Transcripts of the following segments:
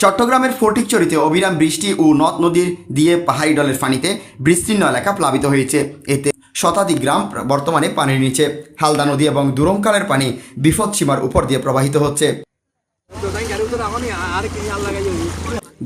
চট্টগ্রামের ফটিকছড়িতে অবিরাম বৃষ্টি ও নদ নদীর দিয়ে পাহাড়ি ঢলের পানিতে বিস্তীর্ণ এলাকা প্লাবিত হয়েছে। এতে শতাধিক গ্রাম বর্তমানে পানির নিচে। হালদা নদী এবং দুরমখালের পানি বিপদসীমার উপর দিয়ে প্রবাহিত হচ্ছে।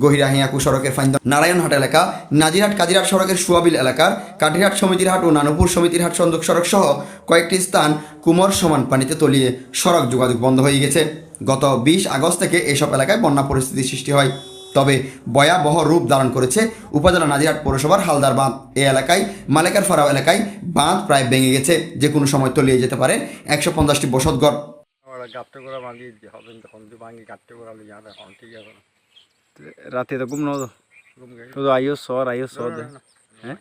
গহিরা হিয়াকু সড়কের ফাইন্দা নারায়ণহাট এলাকা, নাজিরহাট কাজিরহাট সড়কের সুয়াবিল এলাকার কাঠিরহাট সমিতির হাট ও নানুপুর সমিতির হাট সংযোগ সড়ক সহ কয়েকটি স্থান কুমোর সমান পানিতে তলিয়ে সড়ক যোগাযোগ বন্ধ হয়ে গেছে। গত 20 আগস্ট থেকে এসব এলাকায় বন্যা পরিস্থিতির সৃষ্টি হয়। তবে ভয়াবহ রূপ ধারণ করেছে উপজেলা নাজিরহাট পৌরসভার হালদার বাঁধ। এই এলাকায় মালেকার ফারাও এলাকায় বাঁধ প্রায় ভেঙে গেছে। যে কোনো সময় তলিয়ে যেতে পারে 150টি বসতঘর। রাতে তো ঘুম নতো শুধু আইও সর হ্যাঁ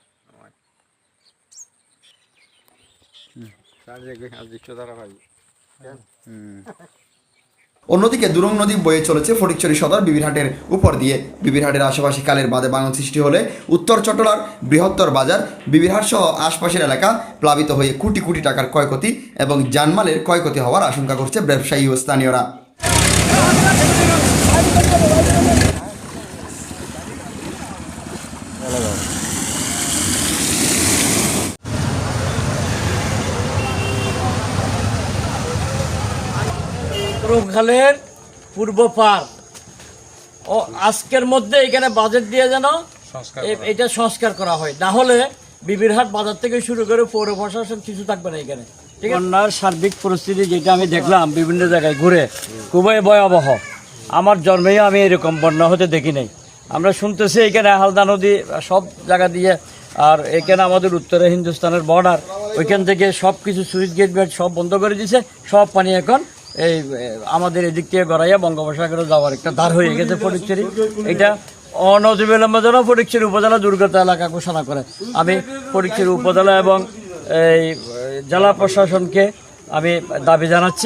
অন্যদিকে দুরং নদী বয়ে চলেছে ফটিকছড়ি সদর বিবিরহাটের উপর দিয়ে। বিবিরহাটের আশেপাশে কালের বাঁধে ভাঙন সৃষ্টি হলে উত্তর চট্টলার বৃহত্তর বাজার বিবিরহাট সহ আশপাশের এলাকা প্লাবিত হয়ে কোটি কোটি টাকার ক্ষয়ক্ষতি এবং জানমালের ক্ষয়ক্ষতি হওয়ার আশঙ্কা করছে ব্যবসায়ী ও স্থানীয়রা। খালের পূর্ব পার ও আজকের মধ্যে এখানে বাজেট দিয়ে যেন এটা সংস্কার করা হয়, না হলে বিবিরহাট বাজার থেকে শুরু করে পৌর প্রশাসন কিছু থাকবে না এখানে। বন্যার সার্বিক পরিস্থিতি যেটা আমি দেখলাম বিভিন্ন জায়গায় ঘুরে খুবই ভয়াবহ। আমার জন্মেও আমি এরকম বন্যা হতে দেখি নাই। আমরা শুনতেছি এখানে হালদা নদী সব জায়গা দিয়ে, আর এখানে আমাদের উত্তরে হিন্দুস্তানের বর্ডার, ওইখান থেকে সব কিছু সুইচ গেট বেট সব বন্ধ করে দিয়েছে। সব পানি এখন এই আমাদের এদিক থেকে গড়াইয়া বঙ্গোপসাগরে যাওয়ার একটা ধার হয়ে গেছে ফটিকছড়ি। এটা অনতিবিলম্বে যেন ফটিকছড়ি উপজেলা দুর্গত এলাকা ঘোষণা করে। আমি ফটিকছড়ি উপজেলা এবং এই জেলা প্রশাসনকে আমি দাবি জানাচ্ছি।